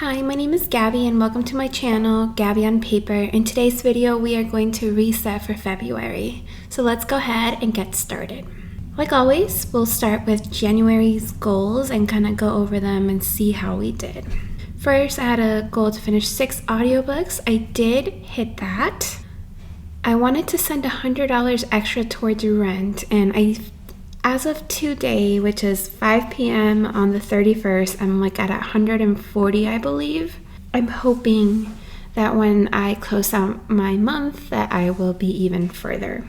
Hi, my name is Gabby and welcome to my channel, Gabby on Paper. In today's video, we are going to reset for February. So let's go ahead and get started. Like always, we'll start with January's goals and kind of go over them and see how we did. First, I had a goal to finish 6 audiobooks. I did hit that. I wanted to send $100 extra towards rent, and as of today, which is 5 p.m. on the 31st, I'm like at 140, I believe. I'm hoping that when I close out my month that I will be even further.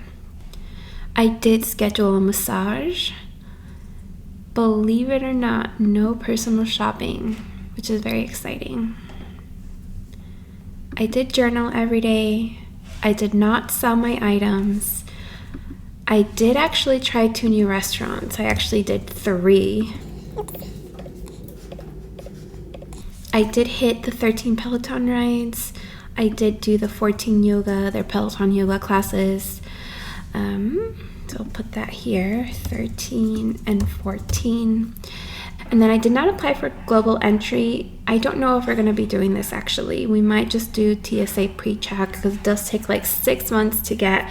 I did schedule a massage. Believe it or not, no personal shopping, which is very exciting. I did journal every day. I did not sell my items. I did actually try 2 new restaurants. I actually did 3. I did hit the 13 Peloton rides. I did do the 14 yoga, their Peloton yoga classes. So I'll put that here, 13 and 14. And then I did not apply for global entry. I don't know if we're going to be doing this actually. We might just do TSA pre-check because it does take like 6 months to get.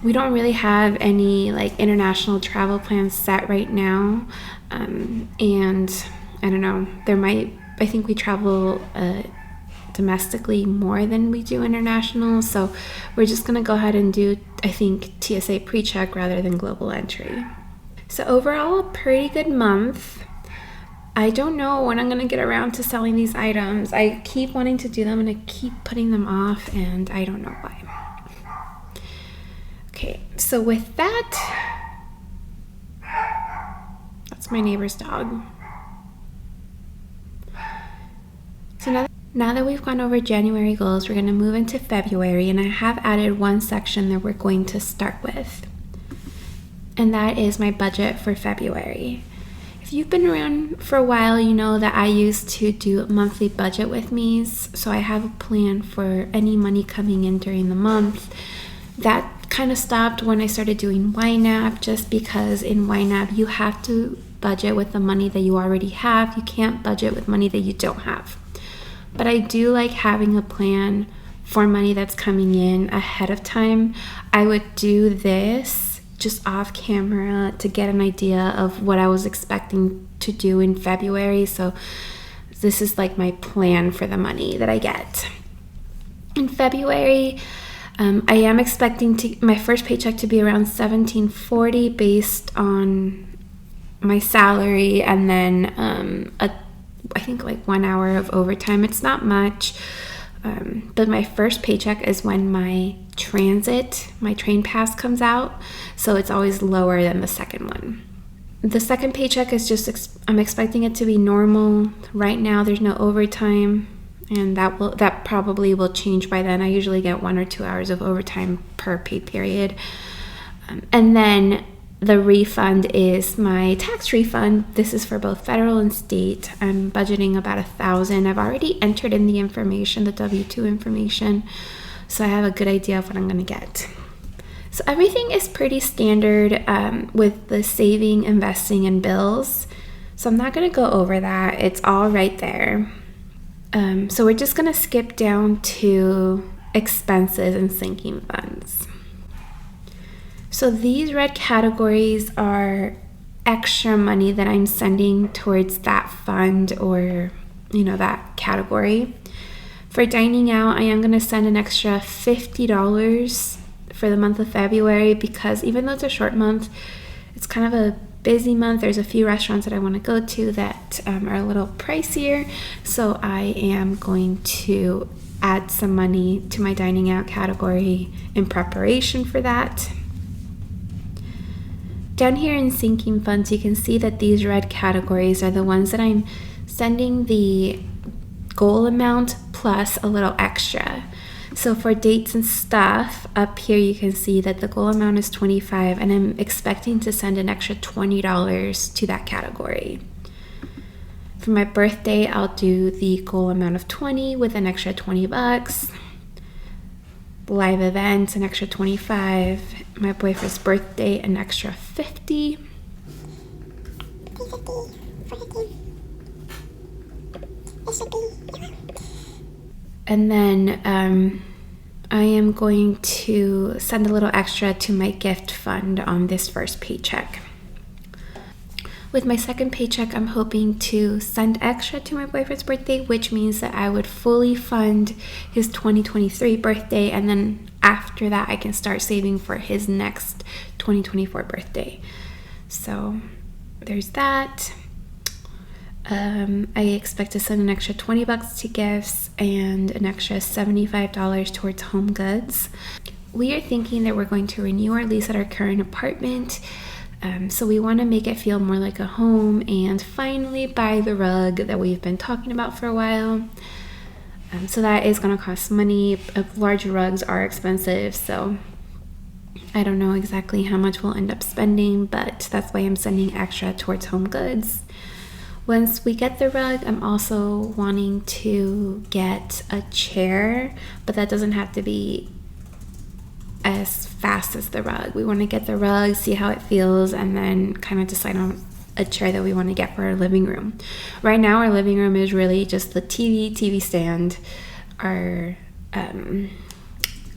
We don't really have any like international travel plans set right now. And I don't know, I think we travel domestically more than we do international. So we're just gonna go ahead and do, I think, TSA pre-check rather than global entry. So overall, a pretty good month. I don't know when I'm gonna get around to selling these items. I keep wanting to do them and I keep putting them off, and I don't know why. Okay, so with that, that's my neighbor's dog. So now that we've gone over January goals, we're going to move into February, and I have added one section that we're going to start with, and that is my budget for February. If you've been around for a while, you know that I used to do monthly budget with me, so I have a plan for any money coming in during the month. That kind of stopped when I started doing YNAB, just because in YNAB you have to budget with the money that you already have. You can't budget with money that you don't have. But I do like having a plan for money that's coming in ahead of time. I would do this just off camera to get an idea of what I was expecting to do in February. So this is like my plan for the money that I get. In February, I am expecting my first paycheck to be around $17.40 based on my salary, and then I think like 1 hour of overtime. It's not much, but my first paycheck is when my train pass comes out, so it's always lower than the second one. The second paycheck is just I'm expecting it to be normal. Right now there's no overtime, and that probably will change by then. I usually get 1 or 2 hours of overtime per pay period. And then the refund is my tax refund. This is for both federal and state. I'm budgeting about $1,000. I've already entered in the information, the W-2 information, so I have a good idea of what I'm gonna get. So everything is pretty standard with the saving, investing, and bills. So I'm not gonna go over that. It's all right there. So we're just gonna skip down to expenses and sinking funds. So these red categories are extra money that I'm sending towards that fund or, that category. For dining out, I am gonna send an extra $50 for the month of February, because even though it's a short month, it's kind of a busy month. There's a few restaurants that I want to go to that are a little pricier, so I am going to add some money to my dining out category in preparation for that. Down here in sinking funds, you can see that these red categories are the ones that I'm sending the goal amount plus a little extra. So for dates and stuff, up here you can see that the goal amount is $25, and I'm expecting to send an extra $20 to that category. For my birthday, I'll do the goal amount of $20 with an extra $20. Live events, an extra $25. My boyfriend's birthday, an extra $50. And then I am going to send a little extra to my gift fund on this first paycheck. With my second paycheck, I'm hoping to send extra to my boyfriend's birthday, which means that I would fully fund his 2023 birthday, and then after that I can start saving for his next 2024 birthday. So there's that. I expect to send an extra $20 to gifts and an extra $75 towards home goods. We are thinking that we're going to renew our lease at our current apartment. So we want to make it feel more like a home and finally buy the rug that we've been talking about for a while. So that is going to cost money. Large rugs are expensive, so I don't know exactly how much we'll end up spending, but that's why I'm sending extra towards home goods. Once we get the rug, I'm also wanting to get a chair, but that doesn't have to be as fast as the rug. We want to get the rug, see how it feels, and then kind of decide on a chair that we want to get for our living room. Right now, our living room is really just the TV stand, our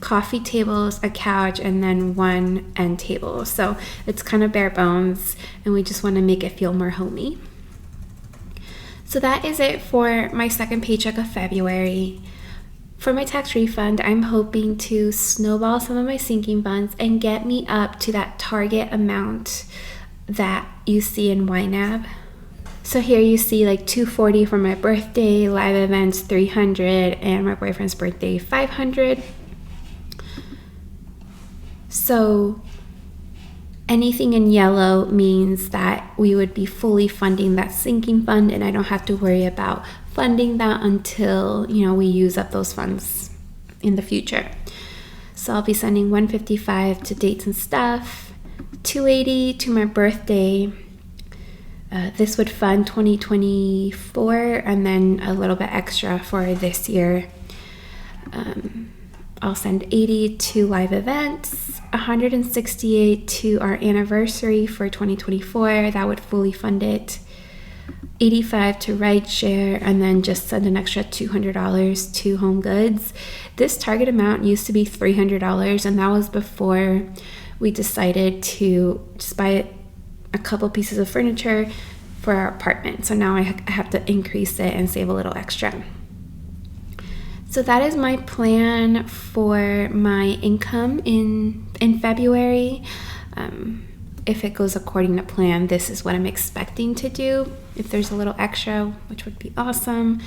coffee tables, a couch, and then one end table. So it's kind of bare bones, and we just want to make it feel more homey. So that is it for my second paycheck of February. For my tax refund, I'm hoping to snowball some of my sinking funds and get me up to that target amount that you see in YNAB. So here you see like $240 for my birthday, live events $300, and my boyfriend's birthday $500. So anything in yellow means that we would be fully funding that sinking fund, and I don't have to worry about funding that until, we use up those funds in the future. So I'll be sending $155 to dates and stuff, $280 to my birthday. This would fund 2024 and then a little bit extra for this year. I'll send $80 to live events, $168 to our anniversary for 2024. That would fully fund it. $85 to rideshare, and then just send an extra $200 to home goods. This target amount used to be $300, and that was before we decided to just buy a couple pieces of furniture for our apartment. So now I have to increase it and save a little extra. So that is my plan for my income in February. If it goes according to plan, this is what I'm expecting to do. If there's a little extra, which would be awesome,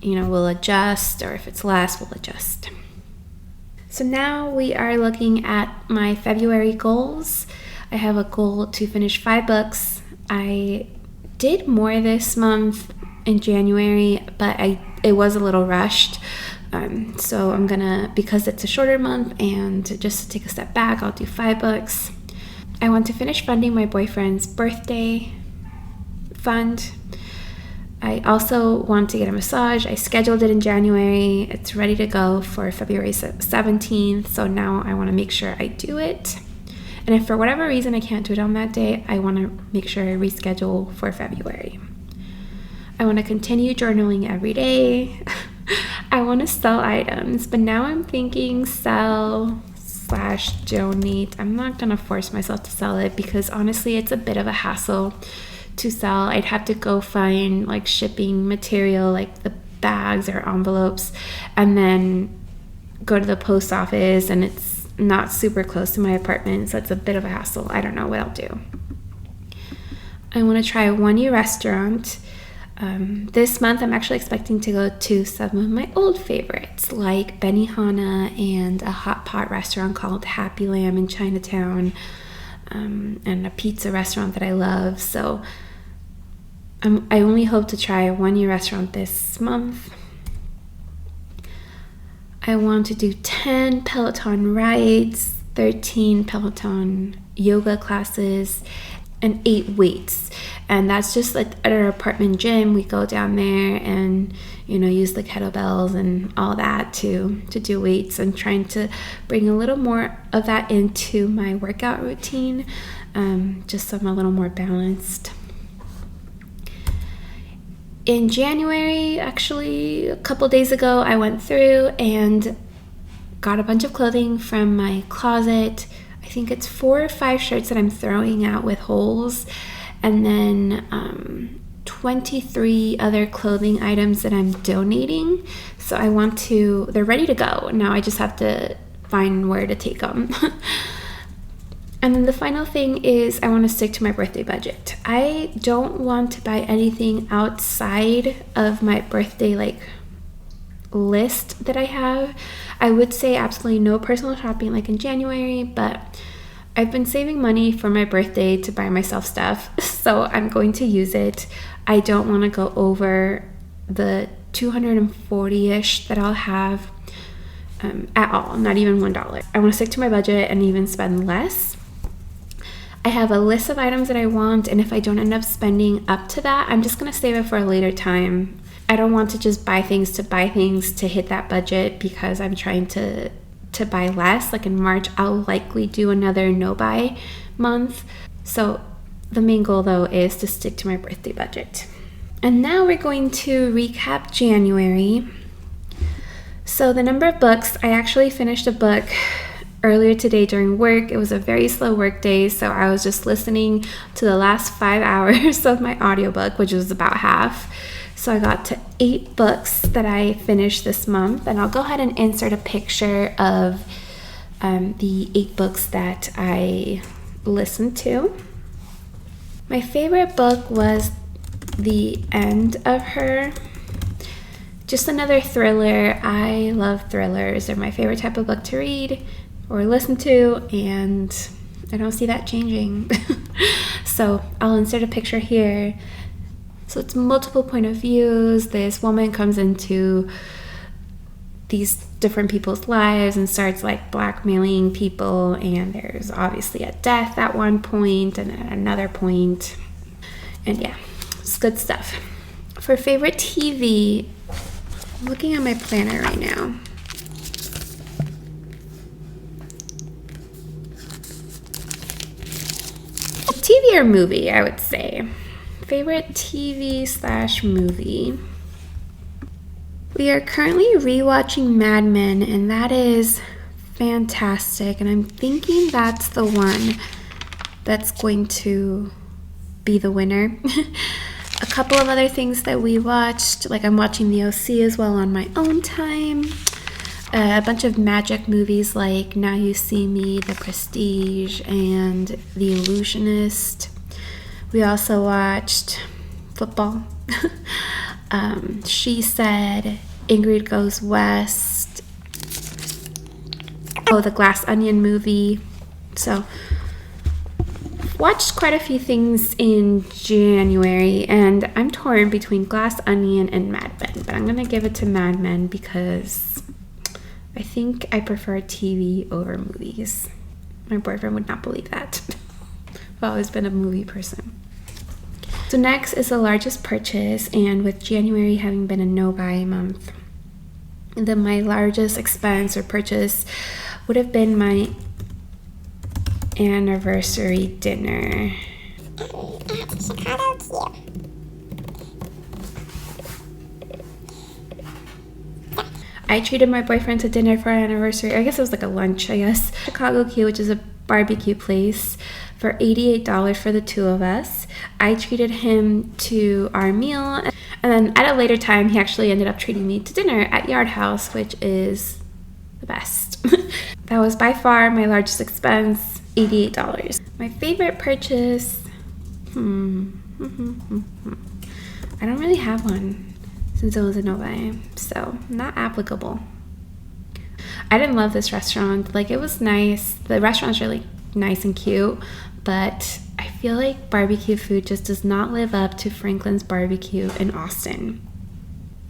we'll adjust, or if it's less, we'll adjust. So now we are looking at my February goals. I have a goal to finish 5 books. I did more this month in January, but it was a little rushed. So I'm gonna, because it's a shorter month and just to take a step back, I'll do 5 books. I want to finish funding my boyfriend's birthday fund. I also want to get a massage. I scheduled it in January. It's ready to go for February 17th. So now I want to make sure I do it. And if for whatever reason I can't do it on that day, I want to make sure I reschedule for February. I want to continue journaling every day. I want to sell items, but now I'm thinking sell/donate. I'm not going to force myself to sell it because honestly, it's a bit of a hassle to sell. I'd have to go find like shipping material, like the bags or envelopes, and then go to the post office, and it's not super close to my apartment, so it's a bit of a hassle. I don't know what I'll do. I want to try one new restaurant. This month I'm actually expecting to go to some of my old favorites like Benihana and a hot pot restaurant called Happy Lamb in Chinatown, and a pizza restaurant that I love. So I only hope to try one new restaurant this month. I want to do 10 Peloton rides, 13 Peloton yoga classes, and 8 weights. And that's just like at our apartment gym. We go down there and use the kettlebells and all that to do weights, and trying to bring a little more of that into my workout routine, just so I'm a little more balanced. In January, actually a couple days ago, I went through and got a bunch of clothing from my closet. I think it's 4 or 5 shirts that I'm throwing out with holes, and then 23 other clothing items that I'm donating. So they're ready to go. Now I just have to find where to take them. And then the final thing is I want to stick to my birthday budget. I don't want to buy anything outside of my birthday list that I have. I would say absolutely no personal shopping like in January, but I've been saving money for my birthday to buy myself stuff, so I'm going to use it. I don't want to go over the $240-ish that I'll have at all, not even $1. I want to stick to my budget and even spend less. I have a list of items that I want, and if I don't end up spending up to that, I'm just going to save it for a later time. I don't want to just buy things to hit that budget because I'm trying to buy less. Like in March, I'll likely do another no-buy month. So the main goal, though, is to stick to my birthday budget. And now we're going to recap January. So the number of books, I actually finished a book earlier today during work. It was a very slow work day, so I was just listening to the last 5 hours of my audiobook, which was about half. So I got to 8 books that I finished this month, and I'll go ahead and insert a picture of the 8 books that I listened to. My favorite book was The End of Her. Just another thriller. I love thrillers. They're my favorite type of book to read or listen to, and I don't see that changing. So I'll insert a picture here. So it's multiple point of views. This woman comes into these different people's lives and starts blackmailing people, and there's obviously a death at one point and then at another point. And yeah, it's good stuff. For favorite TV, I'm looking at my planner right now. TV or movie, I would say. Favorite TV/movie. We are currently rewatching Mad Men, and that is fantastic. And I'm thinking that's the one that's going to be the winner. A couple of other things that we watched, I'm watching The OC as well on my own time. A bunch of magic movies like Now You See Me, The Prestige, and The Illusionist. We also watched football. She Said, Ingrid Goes West. Oh, the Glass Onion movie. So, watched quite a few things in January, and I'm torn between Glass Onion and Mad Men, but I'm gonna give it to Mad Men because I think I prefer TV over movies. My boyfriend would not believe that. I've always been a movie person. So next is the largest purchase, and with January having been a no-buy month, then my largest expense or purchase would have been my anniversary dinner. At Chicago Q. I treated my boyfriend to dinner for our anniversary. I guess it was like a lunch, Chicago Q, which is a barbecue place, for $88 for the two of us. I treated him to our meal, and then at a later time, he actually ended up treating me to dinner at Yard House, which is the best. That was by far my largest expense, $88. My favorite purchase, I don't really have one since it was a no-buy, so not applicable. I didn't love this restaurant. It was nice. The restaurant's really nice and cute, but I feel like barbecue food just does not live up to Franklin's Barbecue in Austin.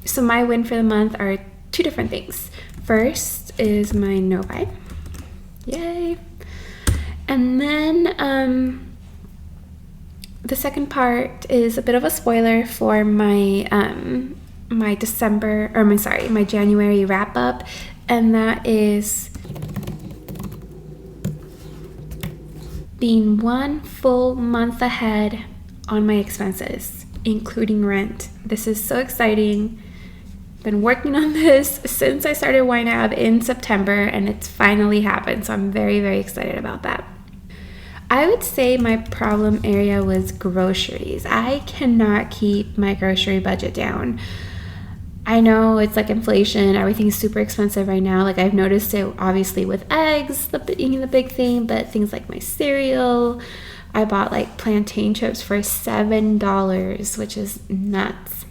So my win for the month are 2 different things. First is my no-buy. Yay. And then the second part is a bit of a spoiler for my my January wrap up, and that is being 1 full month ahead on my expenses. including rent. This is so exciting. Been working on this since I started YNAB in September, and it's finally happened. So I'm very, very excited about that. I would say my problem area was groceries. I cannot keep my grocery budget down. I know it's like inflation, everything's super expensive right now. Like I've noticed it obviously with eggs, being the big thing, but things like my cereal. I bought like plantain chips for $7, which is nuts.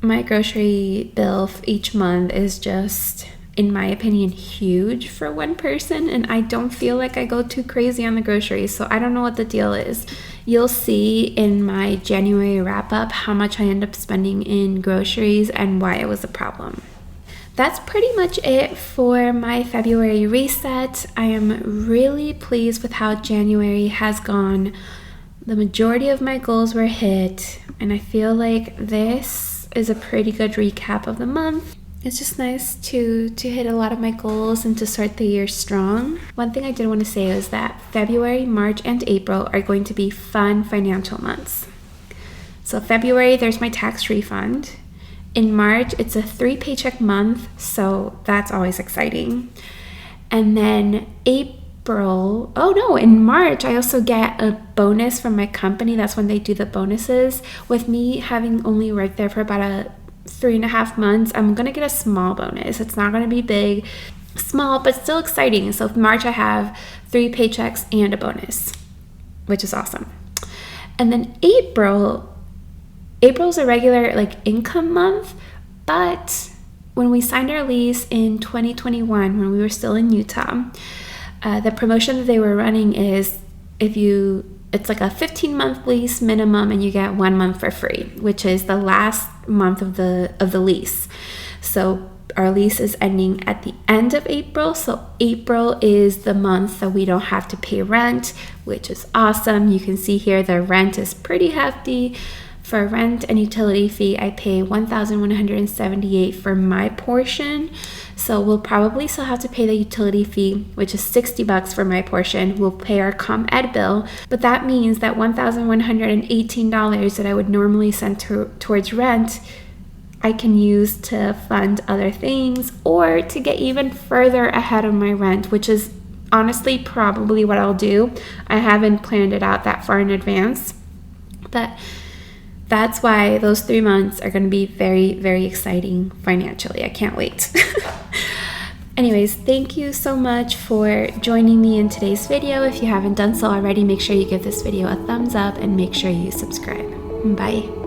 My grocery bill each month is just, in my opinion, huge for one person, and I don't feel like I go too crazy on the groceries, so I don't know what the deal is. You'll see in my January wrap-up how much I end up spending in groceries and why it was a problem. That's pretty much it for my February reset. I am really pleased with how January has gone. The majority of my goals were hit, and I feel like this is a pretty good recap of the month. It's just nice to hit a lot of my goals and to start the year strong. One thing I did want to say is that February, March, and April are going to be fun financial months. So February, there's my tax refund. In March, it's a 3-paycheck month, so that's always exciting. And then in March, I also get a bonus from my company. That's when they do the bonuses. With me having only worked there for about 3.5 months, I'm gonna get a small bonus. It's not gonna be big, small, but still exciting. So March, I have 3 paychecks and a bonus, which is awesome. And then April's a regular like income month, but when we signed our lease in 2021, when we were still in Utah, the promotion that they were running is it's like a 15-month lease minimum, and you get 1 month for free, which is the last month of the lease. So our lease is ending at the end of April. So April is the month that we don't have to pay rent, which is awesome. You can see here the rent is pretty hefty. For rent and utility fee, I pay $1,178 for my portion. So we'll probably still have to pay the utility fee, which is $60 for my portion. We'll pay our ComEd bill, but that means that $1,118 that I would normally send towards rent, I can use to fund other things or to get even further ahead of my rent, which is honestly probably what I'll do. I haven't planned it out that far in advance, but that's why those 3 months are going to be very, very exciting financially. I can't wait. Anyways, thank you so much for joining me in today's video. If you haven't done so already, make sure you give this video a thumbs up and make sure you subscribe. Bye.